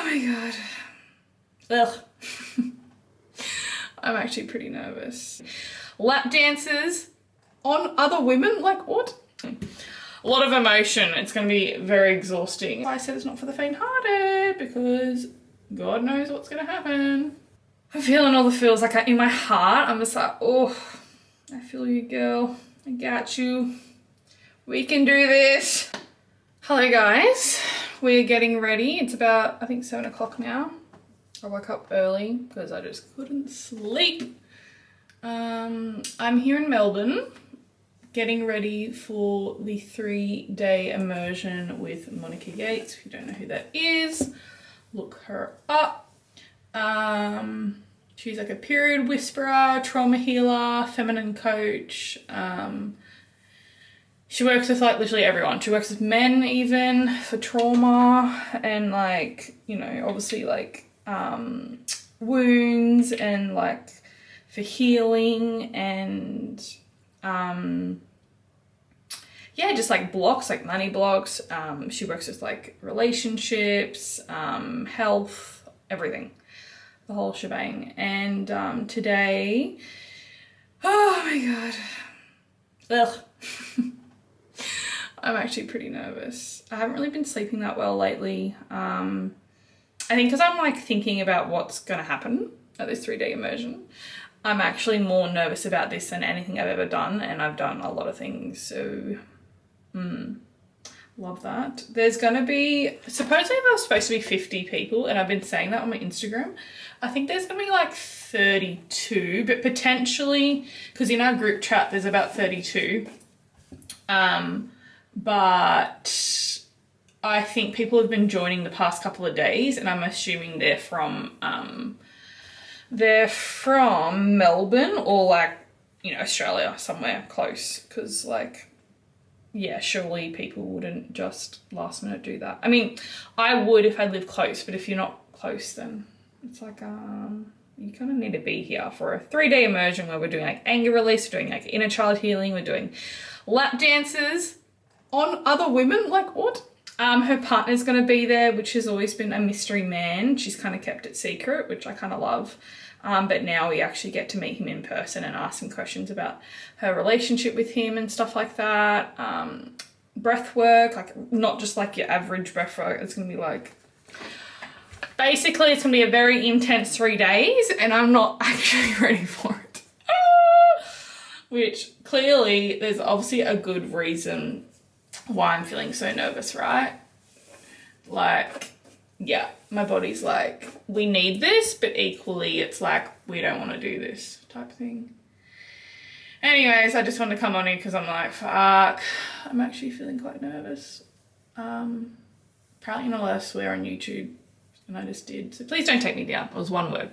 my god. Ugh. I'm actually pretty nervous. Lap dances on other women? Like what? A lot of emotion. It's going to be very exhausting. I said it's not for the faint-hearted because God knows what's going to happen. I'm feeling all the feels like in my heart. I'm just like, oh, I feel you, girl. I got you. We can do this. Hello, guys. We're getting ready. It's about, I think, 7 o'clock now. I woke up early because I just couldn't sleep. I'm here in Melbourne getting ready for the 3-day immersion with Monica Yates. If you don't know who that is, look her up. She's like a period whisperer, trauma healer, feminine coach. She works with like literally everyone. She works with men even for trauma and like, you know, obviously like wounds and like for healing and yeah, just like blocks, like money blocks. She works with like relationships, health, everything, the whole shebang. And today, oh my god, ugh. I'm actually pretty nervous. I haven't really been sleeping that well lately. I think because I'm like thinking about what's going to happen at this 3-day immersion. I'm actually more nervous about this than anything I've ever done, and I've done a lot of things, so love that. There's going to be, supposedly there's supposed to be 50 people, and I've been saying that on my Instagram. I think there's going to be like 32, but potentially, because in our group chat there's about 32, but I think people have been joining the past couple of days, and I'm assuming they're from Melbourne or like, you know, Australia, somewhere close, because like, yeah, surely people wouldn't just last minute do that. I mean, I would if I lived close, but if you're not close, then it's like, you kind of need to be here for a 3-day immersion where we're doing like anger release, we're doing like inner child healing, we're doing lap dances on other women. Like what? Her partner's going to be there, which has always been a mystery man. She's kind of kept it secret, which I kind of love. But now we actually get to meet him in person and ask him questions about her relationship with him and stuff like that. Breath work, like not just like your average breath work. It's going to be like, basically it's going to be a very intense 3 days, and I'm not actually ready for it. Which clearly there's obviously a good reason why I'm feeling so nervous, right? Like, yeah, my body's like, we need this, but equally it's like, we don't want to do this type thing. Anyways, I just wanted to come on here because I'm like, fuck, I'm actually feeling quite nervous. Apparently you're not allowed to swear on YouTube, and I just did. So please don't take me down. It was one word.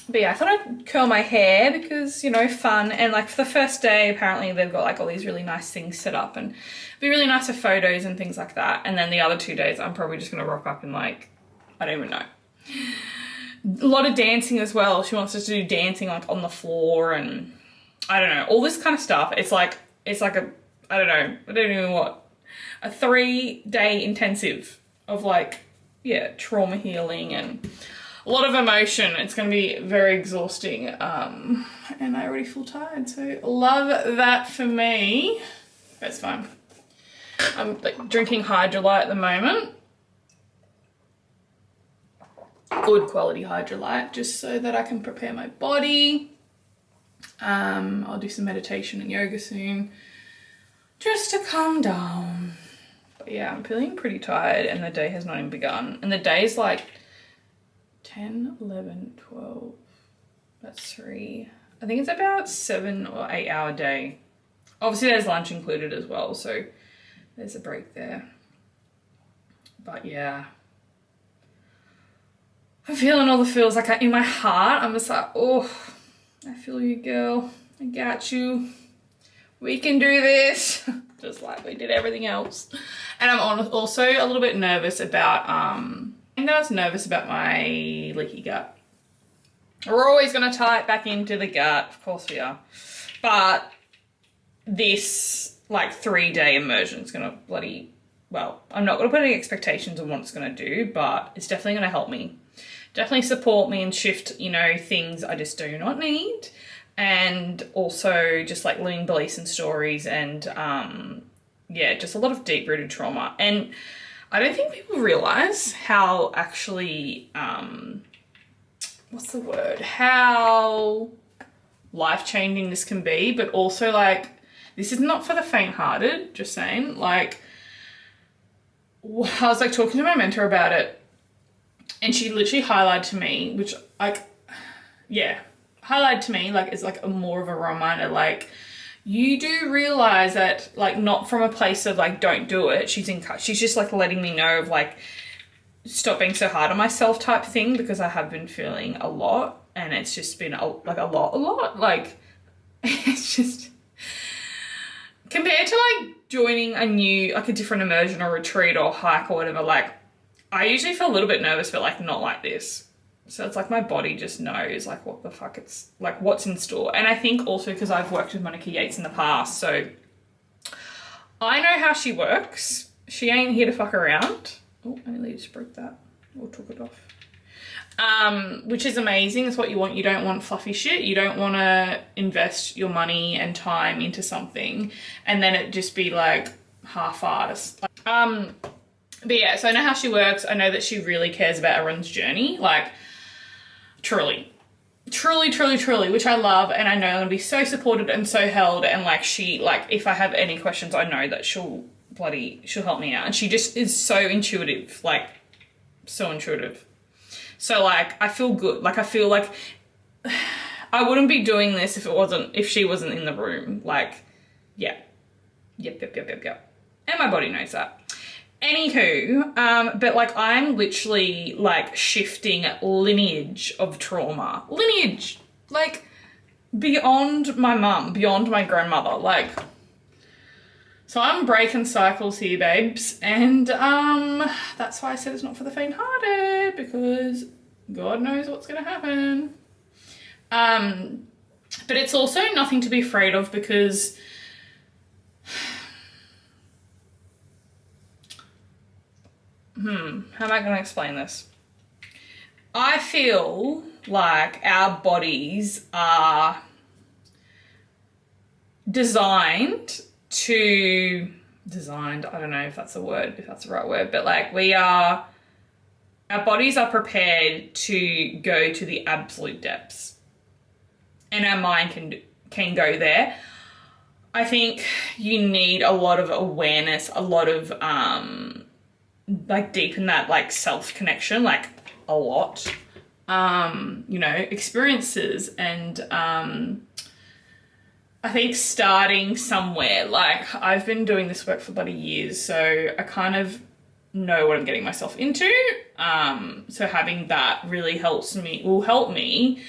But yeah, I thought I'd curl my hair because, you know, fun. And like for the first day, apparently they've got like all these really nice things set up, and it'd be really nice for photos and things like that. And then the other 2 days, I'm probably just going to rock up in like, I don't even know. A lot of dancing as well. She wants us to do dancing like on the floor and I don't know, all this kind of stuff. It's like a, I don't know even what, a 3-day intensive of like, yeah, trauma healing and a lot of emotion. It's going to be very exhausting, and I already feel tired, so love that for me. That's fine. I'm like drinking Hydrolite at the moment. Good quality Hydrolite, just so that I can prepare my body. I'll do some meditation and yoga soon, just to calm down. But yeah, I'm feeling pretty tired, and the day has not even begun. And the day's like 10, 11, 12, that's 3. I think it's about 7 or 8 hour day. Obviously there's lunch included as well, so there's a break there. But yeah, I'm feeling all the feels like in my heart. I'm just like, oh, I feel you, girl. I got you. We can do this. Just like we did everything else. And I'm also a little bit nervous about, I was nervous about my leaky gut. We're always going to tie it back into the gut. Of course we are. But this like 3-day immersion is going to bloody well, I'm not going to put any expectations on what it's going to do, but it's definitely going to help me. Definitely support me and shift, you know, things I just do not need. And also just like limiting beliefs and stories and, yeah, just a lot of deep-rooted trauma. And I don't think people realize how actually, what's the word? How life-changing this can be, but also like, this is not for the faint-hearted, just saying. Like, I was like talking to my mentor about it, and she literally highlighted to me, which like, yeah, highlighted to me like is like a more of a reminder, like, you do realize that, like, not from a place of like don't do it. She's just like letting me know of like stop being so hard on myself type thing, because I have been feeling a lot, and it's just been a lot. Like, it's just compared to like joining a different immersion or retreat or hike or whatever. Like, I usually feel a little bit nervous, but like not like this. So it's like my body just knows like what the fuck it's like, what's in store. And I think also because I've worked with Monica Yates in the past, so I know how she works. She ain't here to fuck around. Oh, I nearly just broke that or took it off. Which is amazing. It's what you want. You don't want fluffy shit. You don't want to invest your money and time into something and then it just be like half-assed. But yeah, so I know how she works. I know that she really cares about everyone's journey. Like, truly, which I love, and I know I'm gonna be so supported and so held, and like she, like, if I have any questions, I know that she'll help me out, and she just is so intuitive, like, so intuitive. So like, I feel good. Like, I feel like I wouldn't be doing this if she wasn't in the room. Like, yeah. Yep. And my body knows that. Anywho, but like I'm literally like shifting lineage of trauma. Lineage, like beyond my mum, beyond my grandmother, like, so I'm breaking cycles here, babes. And that's why I said it's not for the faint-hearted, because God knows what's gonna happen. But it's also nothing to be afraid of, because how am I going to explain this? I feel like our bodies are designed, I don't know if that's the right word, but like our bodies are prepared to go to the absolute depths, and our mind can go there. I think you need a lot of awareness, a lot of, like deepen that like self-connection, like a lot, you know, experiences. And I think starting somewhere, like I've been doing this work for bloody years, so I kind of know what I'm getting myself into. So having that really will help me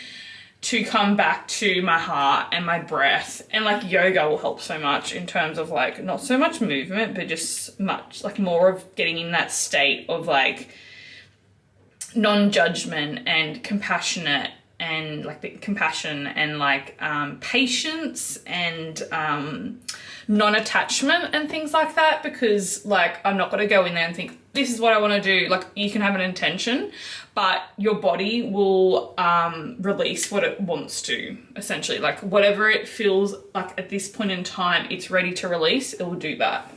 to come back to my heart and my breath. And like yoga will help so much in terms of like, not so much movement, but just much like more of getting in that state of like non-judgment and compassionate, and like the compassion and like patience and non-attachment and things like that. Because like, I'm not going to go in there and think, this is what I want to do. Like, you can have an intention, but your body will release what it wants to, essentially. Like, whatever it feels like at this point in time it's ready to release, it will do that.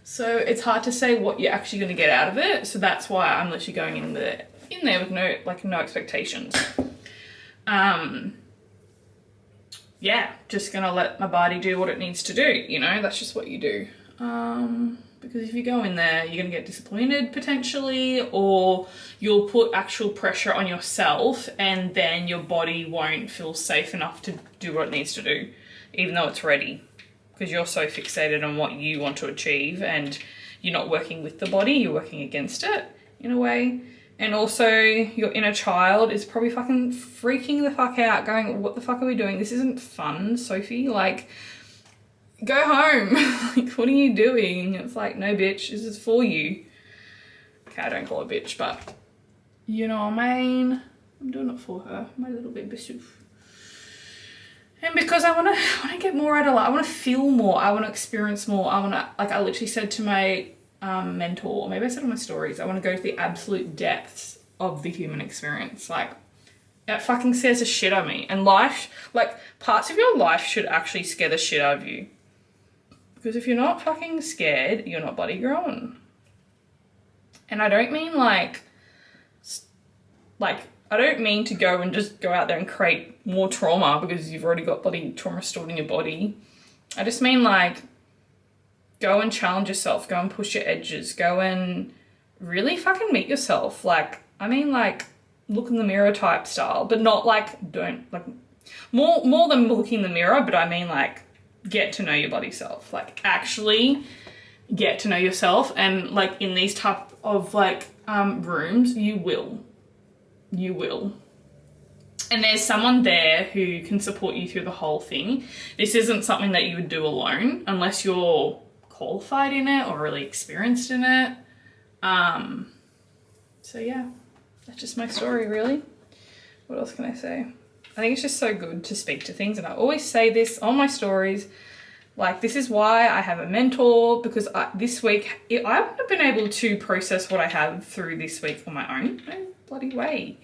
So it's hard to say what you're actually going to get out of it. So that's why I'm literally going in there with no expectations. Yeah, just gonna let my body do what it needs to do, you know. That's just what you do. Because if you go in there, you're gonna get disappointed potentially, or you'll put actual pressure on yourself, and then your body won't feel safe enough to do what it needs to do, even though it's ready, because you're so fixated on what you want to achieve, and you're not working with the body, you're working against it in a way. And also your inner child is probably fucking freaking the fuck out, going, what the fuck are we doing? This isn't fun, Sophie. Like, go home. Like, what are you doing? It's like, no, bitch, this is for you. Okay, I don't call her bitch, but you know what I mean? I'm doing it for her, my little bit bishop. And because I wanna get more out of life. I wanna feel more. I wanna experience more. I literally said to my mentor, or maybe I said on my stories, I want to go to the absolute depths of the human experience. Like, it fucking scares the shit out of me. And life, like, parts of your life should actually scare the shit out of you. Because if you're not fucking scared, you're not bloody growing. And I don't mean like, I don't mean to go and just go out there and create more trauma because you've already got bloody trauma stored in your body. I just mean like, go and challenge yourself, go and push your edges, go and really fucking meet yourself. Like, I mean like, look in the mirror type style, but not like, don't, like, more than looking in the mirror, but I mean like, get to know your body self. Like, actually get to know yourself, and like in these type of like rooms, you will. And there's someone there who can support you through the whole thing. This isn't something that you would do alone unless you're qualified in it or really experienced in it. So yeah, that's just my story really. What else can I say? I think it's just so good to speak to things, and I always say this on my stories. Like, this is why I have a mentor, because this week, I wouldn't have been able to process what I have through this week on my own. No bloody way.